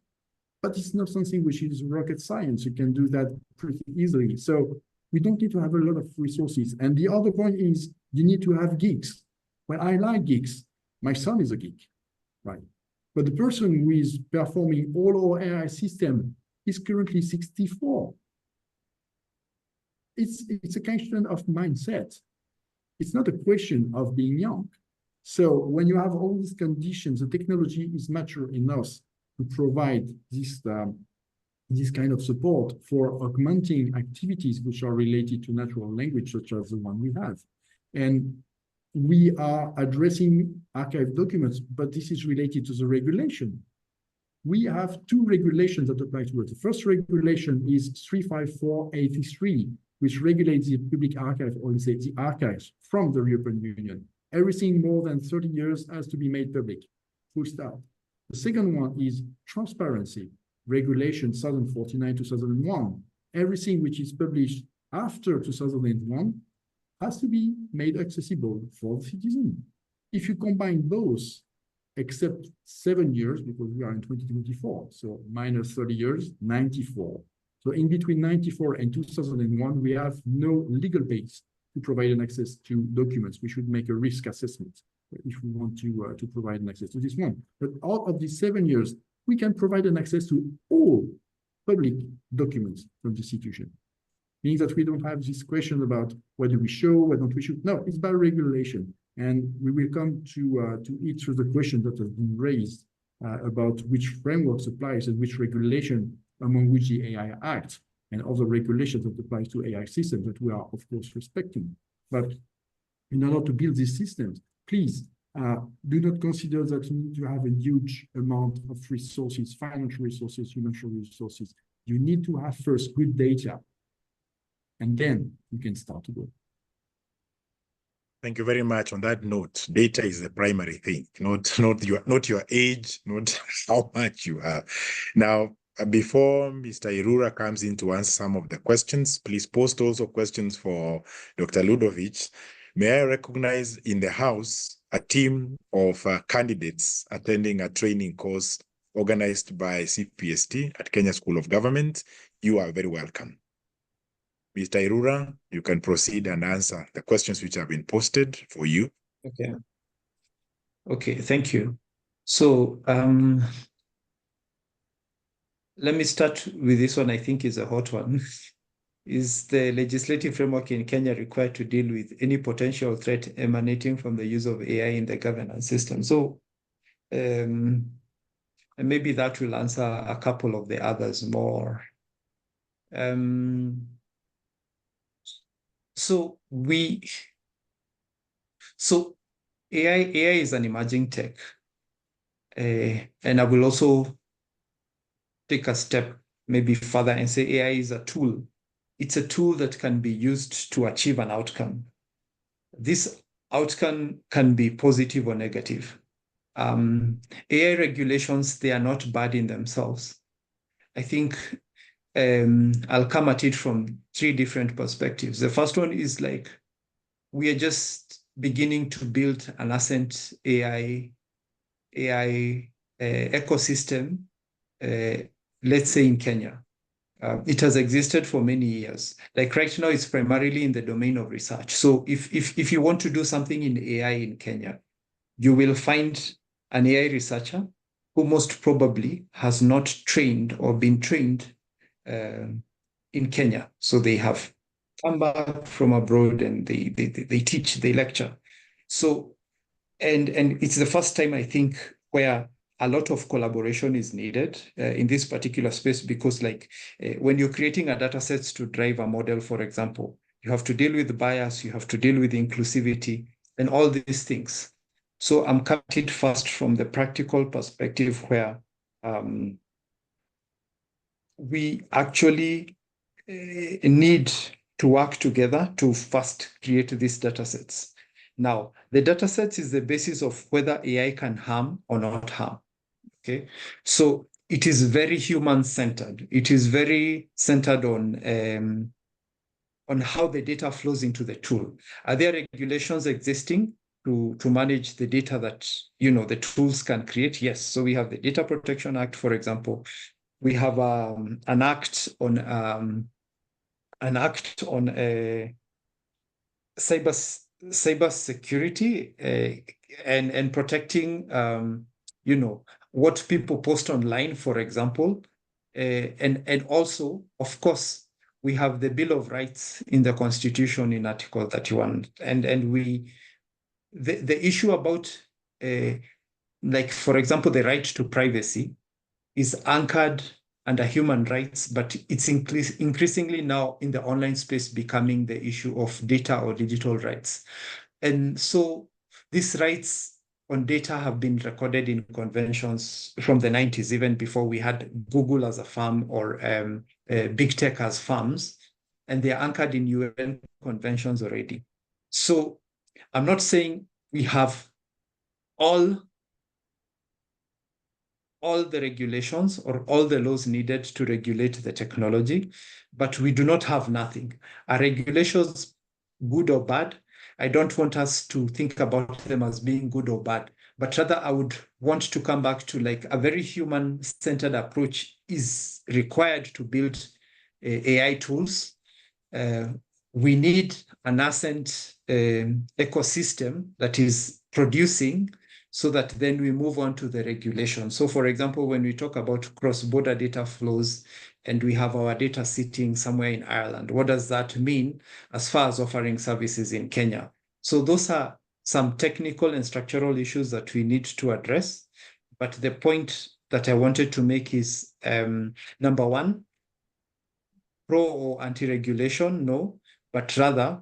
But it's not something which is rocket science. You can do that pretty easily. So we don't need to have a lot of resources. And the other point is you need to have geeks. Well, I like geeks. My son is a geek, right? But the person who is performing all our AI system is currently 64. It's a question of mindset. It's not a question of being young. So when you have all these conditions, the technology is mature enough to provide this kind of support for augmenting activities which are related to natural language, such as the one we have. And we are addressing archive documents, but this is related to the regulation. We have two regulations that apply to it. The first regulation is 35483, which regulates the public archive, or let's say the archives from the European Union. Everything more than 30 years has to be made public. Full stop. The second one is transparency, regulation 1049/2001. Everything which is published after 2001 has to be made accessible for the citizen. If you combine both, except 7 years, because we are in 2024, so minus 30 years, 94. So in between 94 and 2001, we have no legal base to provide an access to documents. We should make a risk assessment if we want to provide an access to this one. But out of these 7 years, we can provide an access to all public documents from the institution. Meaning that we don't have this question about whether we show, whether don't we show. No, it's by regulation. And we will come to each of the questions that have been raised about which frameworks applies and which regulation among which the AI Act and other regulations that applies to AI systems that we are, of course, respecting. But in order to build these systems, please do not consider that you need to have a huge amount of resources, financial resources, human resources. You need to have first good data, and then you can start to go.
Thank you very much. On that note, data is the primary thing, not your age, not how much you have. Now, before Mr. Irura comes in to answer some of the questions, please post also questions for Dr. Ludovic. May I recognize in the house a team of candidates attending a training course organized by Cpst at Kenya School of Government. You are very welcome. Mr. Irura, you can proceed and answer the questions which have been posted for you.
Okay. Okay, thank you. So let me start with this one. I think is a hot one. Is the legislative framework in Kenya required to deal with any potential threat emanating from the use of AI in the governance system? So and maybe that will answer a couple of the others more. So AI is an emerging tech, and I will also take a step maybe further and say AI is a tool. It's a tool that can be used to achieve an outcome. This outcome can be positive or negative. AI regulations, they are not bad in themselves. I think I'll come at it from 3 different perspectives. The first one is like, we are just beginning to build a nascent AI ecosystem, let's say in Kenya. It has existed for many years. Like right now, it's primarily in the domain of research. So if you want to do something in AI in Kenya, you will find an AI researcher who most probably has not trained or been trained in Kenya. So they have come back from abroad and they teach, they lecture. So, and it's the first time I think where a lot of collaboration is needed in this particular space, because like when you're creating a data sets to drive a model, for example, you have to deal with bias, you have to deal with inclusivity and all these things. So I'm coming first from the practical perspective where we actually need to work together to first create these data sets. Now, the data sets is the basis of whether AI can harm or not harm. Okay, so it is very human-centered. It is very centered on how the data flows into the tool. Are there regulations existing to manage the data that the tools can create? Yes. So we have the Data Protection Act, for example. We have an act on cyber security and protecting what people post online, for example, and also, of course, we have the Bill of Rights in the Constitution in Article 31, and the issue about like, for example, the right to privacy is anchored under human rights, but it's increasingly now in the online space becoming the issue of data or digital rights. And so these rights on data have been recorded in conventions from the 90s, even before we had Google as a firm or big tech as firms, and they're anchored in UN conventions already. So I'm not saying we have all the regulations or all the laws needed to regulate the technology, but we do not have nothing. Are regulations good or bad? I don't want us to think about them as being good or bad, but rather I would want to come back to like a very human-centered approach is required to build AI tools. We need a nascent ecosystem that is producing, so that then we move on to the regulation. So for example, when we talk about cross-border data flows and we have our data sitting somewhere in Ireland, what does that mean as far as offering services in Kenya? So those are some technical and structural issues that we need to address. But the point that I wanted to make is, number one, pro or anti-regulation, no, but rather,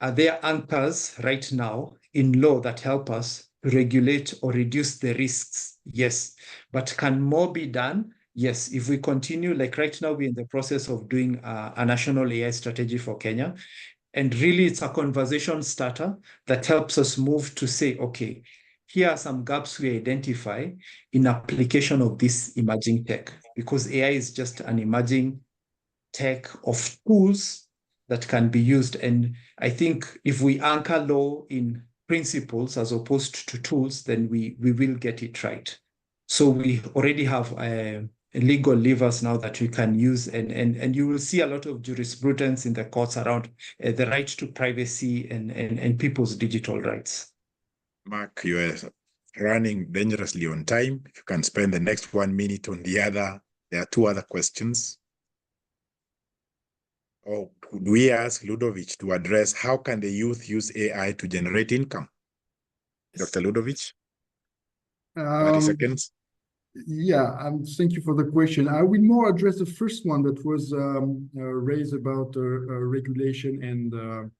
are there anchors right now in law that help us regulate or reduce the risks? Yes. But can more be done? Yes. If we continue, like right now, we're in the process of doing a national AI strategy for Kenya. And really, it's a conversation starter that helps us move to say, okay, here are some gaps we identify in application of this emerging tech, because AI is just an emerging tech of tools that can be used. And I think if we anchor law in principles as opposed to tools, then we will get it right. So we already have legal levers now that we can use, and you will see a lot of jurisprudence in the courts around the right to privacy and people's digital rights.
Mark, you are running dangerously on time. If you can spend the next 1 minute on the other, there are two other questions. Or could we ask Ludovic to address how can the youth use AI to generate income? Dr. Ludovic, 30 seconds.
Yeah, thank you for the question. I will more address the first one that was raised about regulation and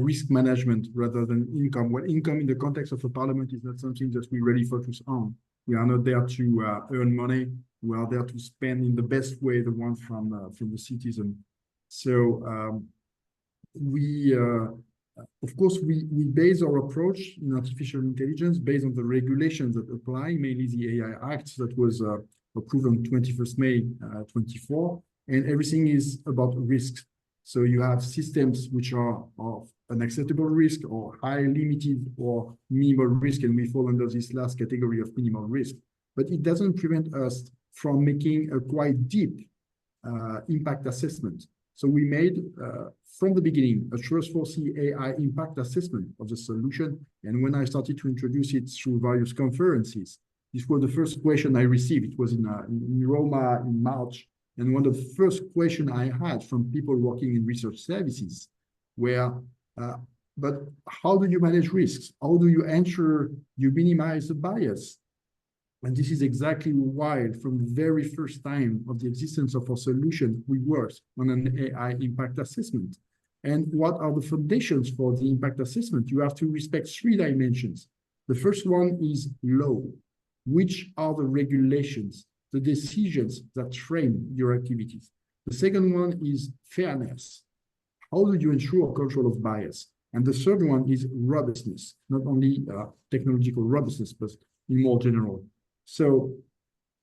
risk management rather than income. Well, income in the context of a parliament is not something that we really focus on. We are not there to earn money. We are there to spend in the best way the one from the citizen. So of course, we base our approach in artificial intelligence based on the regulations that apply, mainly the AI Act that was approved on 21st May 24, and everything is about risks. So you have systems which are of unacceptable risk or high limited or minimal risk, and we fall under this last category of minimal risk. But it doesn't prevent us from making a quite deep impact assessment. So we made, from the beginning, a trustworthy AI impact assessment of the solution. And when I started to introduce it through various conferences, this was the first question I received. It was in Roma in March. And one of the first questions I had from people working in research services were, but how do you manage risks? How do you ensure you minimize the bias? And this is exactly why, from the very first time of the existence of our solution, we worked on an AI impact assessment. And what are the foundations for the impact assessment? You have to respect 3 dimensions. The first one is law. Which are the regulations, the decisions that frame your activities? The second one is fairness. How do you ensure control of bias? And the third one is robustness, not only technological robustness, but in more general. So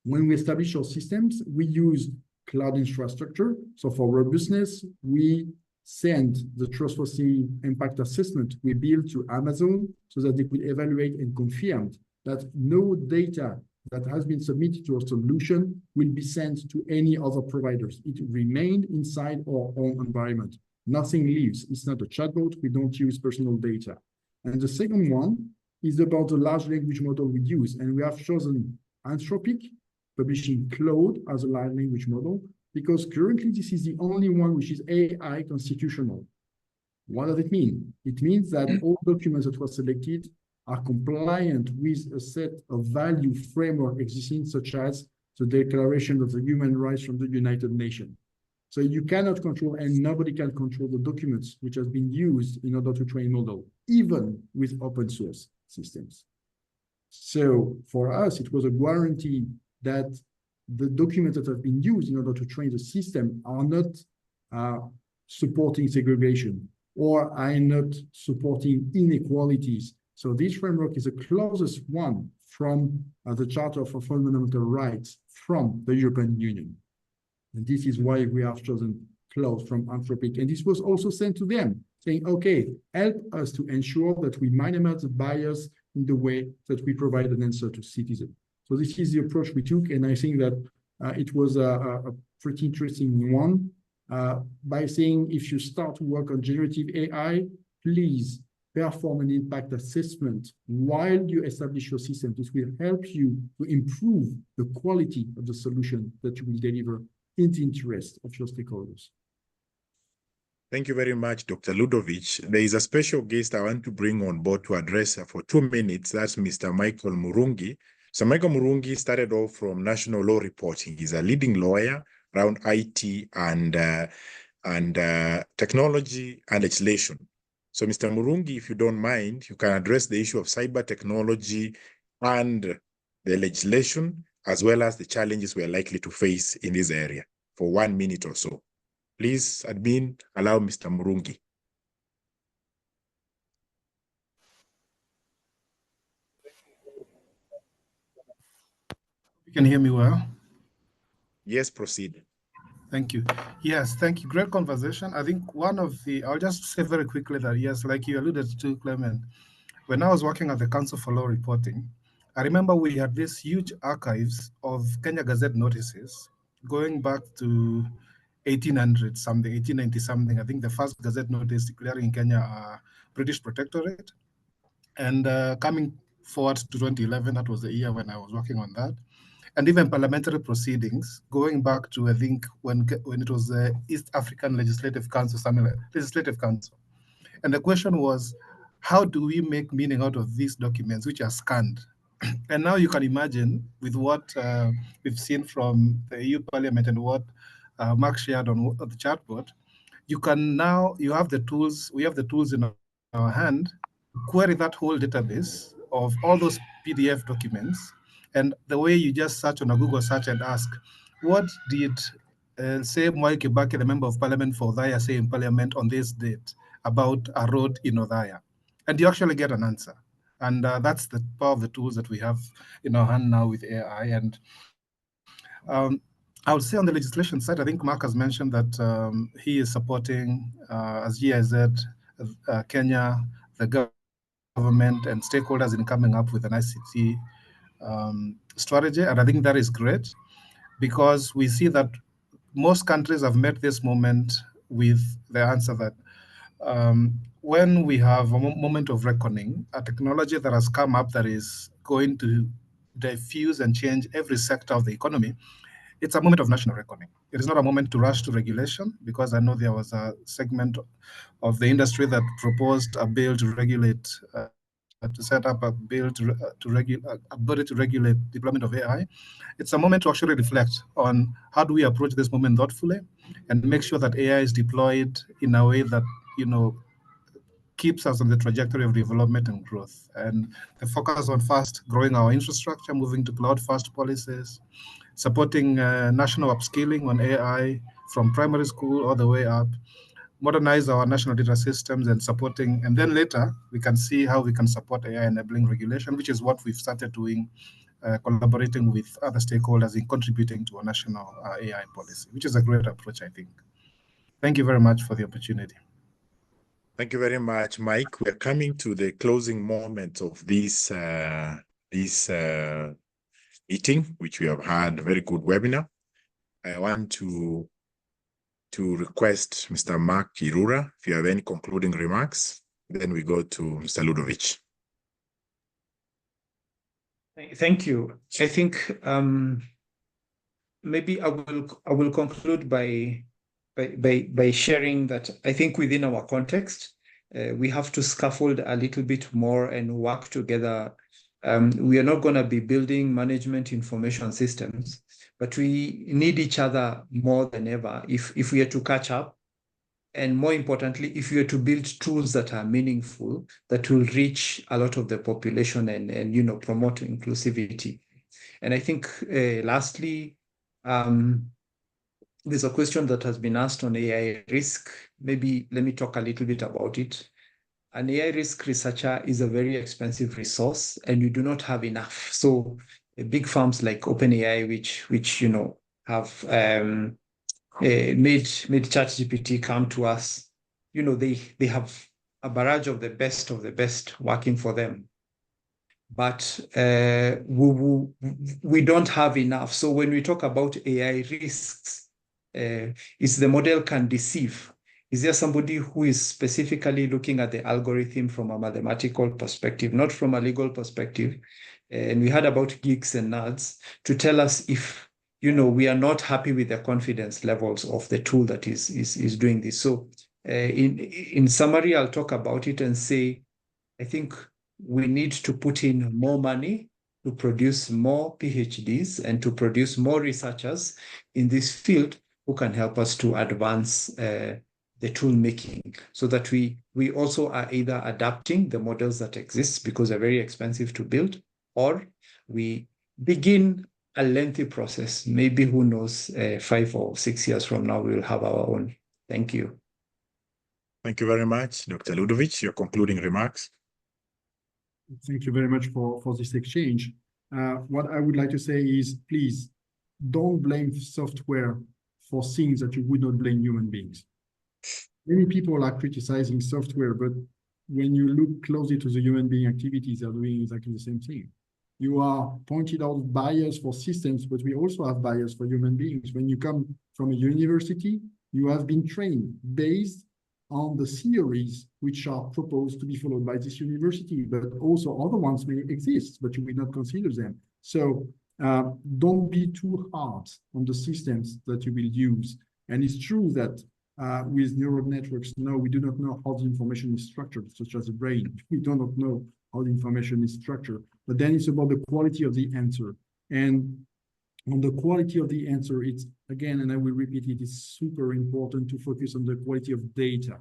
When we establish our systems, we use cloud infrastructure. So for robustness, we send the trustworthy impact assessment we build to Amazon so that they could evaluate and confirm that no data that has been submitted to a solution will be sent to any other providers. It remained inside our own environment. Nothing leaves. It's not a chatbot. We don't use personal data. And the second one is about the large language model we use. And we have chosen Anthropic, publishing Claude as a large language model, because currently this is the only one which is AI constitutional. What does it mean? It means that all documents that were selected are compliant with a set of value framework existing, such as the Declaration of the Human Rights from the United Nations. So you cannot control, and nobody can control the documents which have been used in order to train model, even with open source systems. So for us, it was a guarantee that the documents that have been used in order to train the system are not supporting segregation or are not supporting inequalities. So this framework is the closest one from the Charter for Fundamental Rights from the European Union. And this is why we have chosen Claude from Anthropic. And this was also sent to them, saying, okay, help us to ensure that we minimize the bias in the way that we provide an answer to citizens. So this is the approach we took. And I think that it was a pretty interesting one by saying, if you start to work on generative AI, please perform an impact assessment while you establish your system. This will help you to improve the quality of the solution that you will deliver in the interest of your stakeholders.
Thank you very much, Dr. Ludovic. There is a special guest I want to bring on board to address for 2 minutes. That's Mr. Michael Murungi. So Michael Murungi started off from National Law Reporting. He's a leading lawyer around IT and technology and legislation. So Mr. Murungi, if you don't mind, you can address the issue of cyber technology and the legislation, as well as the challenges we are likely to face in this area for 1 minute or so. Please, admin, allow Mr. Murungi.
You can hear me well?
Yes, proceed.
Thank you. Yes, thank you. Great conversation. I think I'll just say very quickly that, yes, like you alluded to, Clement, when I was working at the Council for Law Reporting, I remember we had these huge archives of Kenya Gazette notices going back to 1800 something, 1890 something. I think the first Gazette notice declaring in Kenya British Protectorate. And coming forward to 2011, that was the year when I was working on that. And even parliamentary proceedings, going back to, I think, when it was the East African Legislative Council, Legislative Council. And the question was, how do we make meaning out of these documents, which are scanned? And now you can imagine with what we've seen from the EU Parliament and what Mark shared on the chatbot, you have the tools, we have the tools in our hand, query that whole database of all those PDF documents. And the way you just search on a Google search and ask, what did, say, Mwai Kibaki, the Member of Parliament for Othaya, say in Parliament on this date about a road in Othaya? And you actually get an answer. And that's the power of the tools that we have in our hand now with AI. And I would say on the legislation side, I think Mark has mentioned that he is supporting, as GIZ, Kenya, the government and stakeholders in coming up with an ICT strategy. And I think that is great because we see that most countries have met this moment with the answer that when we have a moment of reckoning, a technology that has come up that is going to diffuse and change every sector of the economy, it's a moment of national reckoning. It is not a moment to rush to regulation, because I know there was a segment of the industry that proposed a bill to regulate to set up a bill a body to regulate deployment of AI. It's a moment to actually reflect on how do we approach this moment thoughtfully and make sure that AI is deployed in a way that, keeps us on the trajectory of development and growth. And the focus on first growing our infrastructure, moving to cloud-first policies, supporting national upskilling on AI from primary school all the way up, modernize our national data systems and and then later we can see how we can support AI enabling regulation, which is what we've started doing collaborating with other stakeholders in contributing to a national AI policy, which is a great approach, I think. Thank you very much for the opportunity.
Thank you very much, Mike. We are coming to the closing moment of this meeting, which we have had a very good webinar. I want to request Mr. Mark Irura, if you have any concluding remarks, then we go to Mr. Ludovic.
Thank you. I think maybe I will conclude by sharing that I think within our context, we have to scaffold a little bit more and work together. We are not going to be building management information systems, but we need each other more than ever if we are to catch up. And more importantly, if we are to build tools that are meaningful, that will reach a lot of the population and promote inclusivity. And I think lastly, there's a question that has been asked on AI risk. Maybe let me talk a little bit about it. An AI risk researcher is a very expensive resource, and you do not have enough. So big firms like OpenAI, which have made ChatGPT come to us, they have a barrage of the best working for them. But we don't have enough. So when we talk about AI risks, is the model can deceive. Is there somebody who is specifically looking at the algorithm from a mathematical perspective, not from a legal perspective? And we heard about geeks and nerds to tell us if, we are not happy with the confidence levels of the tool that is doing this. So in summary, I'll talk about it and say, I think we need to put in more money to produce more PhDs and to produce more researchers in this field who can help us to advance the tool making, so that we also are either adapting the models that exist because they're very expensive to build, or we begin a lengthy process. Maybe, who knows, 5 or 6 years from now, we will have our own. Thank you.
Thank you very much, Dr. Ludovic. Your concluding remarks.
Thank you very much for this exchange. What I would like to say is, please don't blame software for things that you would not blame human beings. Many people are criticizing software, but when you look closely to the human being activities, they're doing exactly the same thing. You are pointed out bias for systems, but we also have bias for human beings. When you come from a university, you have been trained based on the theories which are proposed to be followed by this university, but also other ones may exist, but you will not consider them. So don't be too hard on the systems that you will use. And it's true that with neural networks, no, we do not know how the information is structured, such as the brain. We do not know how the information is structured. But then it's about the quality of the answer. And on the quality of the answer, it's, again, and I will repeat it, it's super important to focus on the quality of data.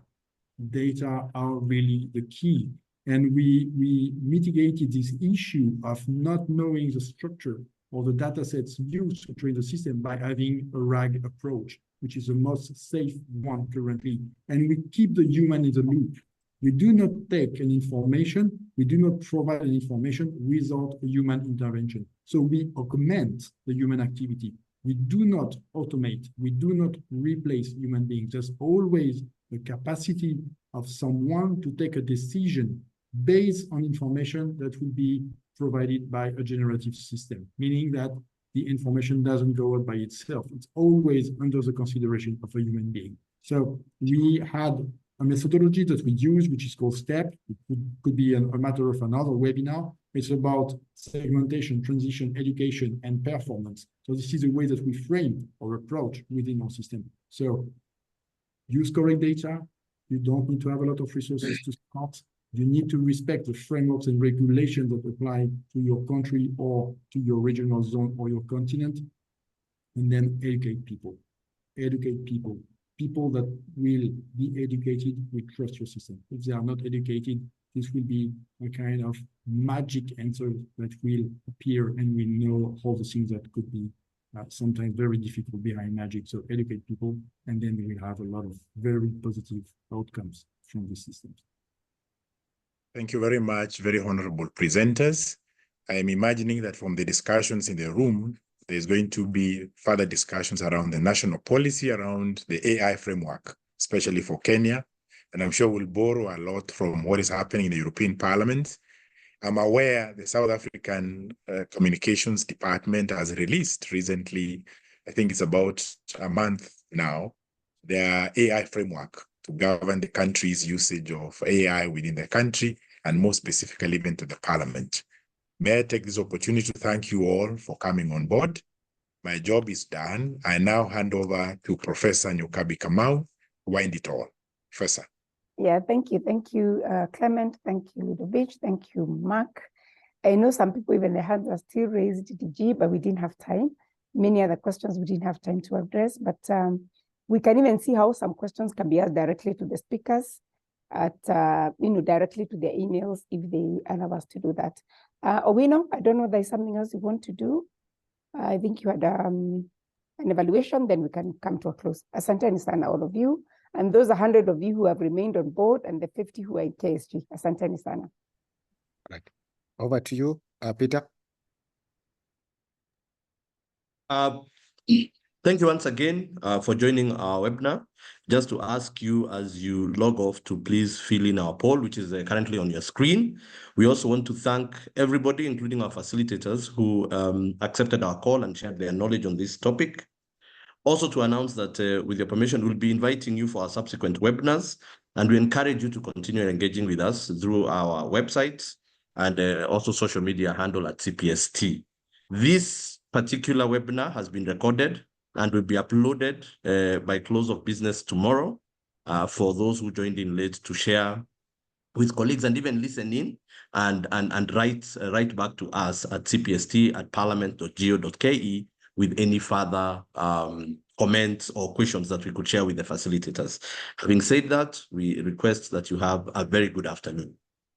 Data are really the key. And we mitigated this issue of not knowing the structure or the data sets used to train the system by having a RAG approach, which is the most safe one currently. And we keep the human in the loop. We do not take an information, we do not provide an information without a human intervention. So we augment the human activity. We do not automate, we do not replace human beings. There's always the capacity of someone to take a decision based on information that will be provided by a generative system, meaning that the information doesn't go out by itself. It's always under the consideration of a human being. So we had a methodology that we use, which is called STEP. It could be a matter of another webinar. It's about segmentation, transition, education, and performance. So this is the way that we frame our approach within our system. So use correct data. You don't need to have a lot of resources to start. You need to respect the frameworks and regulations that apply to your country or to your regional zone or your continent. And then educate people. Educate people. People that will be educated will trust your system. If they are not educated, this will be a kind of magic answer that will appear, and we know all the things that could be sometimes very difficult behind magic. So educate people, and then we will have a lot of very positive outcomes from the systems.
Thank you very much, very honorable presenters. I'm imagining that from the discussions in the room, there's going to be further discussions around the national policy around the AI framework, especially for Kenya. And I'm sure we'll borrow a lot from what is happening in the European Parliament. I'm aware the South African Communications Department has released recently, I think it's about a month now, their AI framework to govern the country's usage of AI within the country, and more specifically even to the Parliament. May I take this opportunity to thank you all for coming on board. My job is done. I now hand over to Professor Nyukabi Kamau to wind it all. Professor.
Yeah, thank you. Thank you, Clement. Thank you, Ludovic. Thank you, Mark. I know some people, even their hands are still raised, DG, but we didn't have time. Many other questions we didn't have time to address, but we can even see how some questions can be asked directly to the speakers at, directly to their emails if they allow us to do that. Owino, I don't know if there's something else you want to do. I think you had an evaluation, then we can come to a close. Asanteni sana, all of you. And those 100 of you who have remained on board and the 50 who are in KSG. Asanteni sana.
Right. Over to you, Peter.
Thank you once again for joining our webinar. Just to ask you as you log off to please fill in our poll, which is currently on your screen. We also want to thank everybody, including our facilitators, who accepted our call and shared their knowledge on this topic. Also to announce that with your permission, we'll be inviting you for our subsequent webinars, and we encourage you to continue engaging with us through our website and also social media handle at Cpst. This particular webinar has been recorded and will be uploaded by close of business tomorrow for those who joined in late to share with colleagues and even listen in and write back to us at cpst@parliament.go.ke with any further comments or questions that we could share with the facilitators. Having said that, we request that you have a very good afternoon.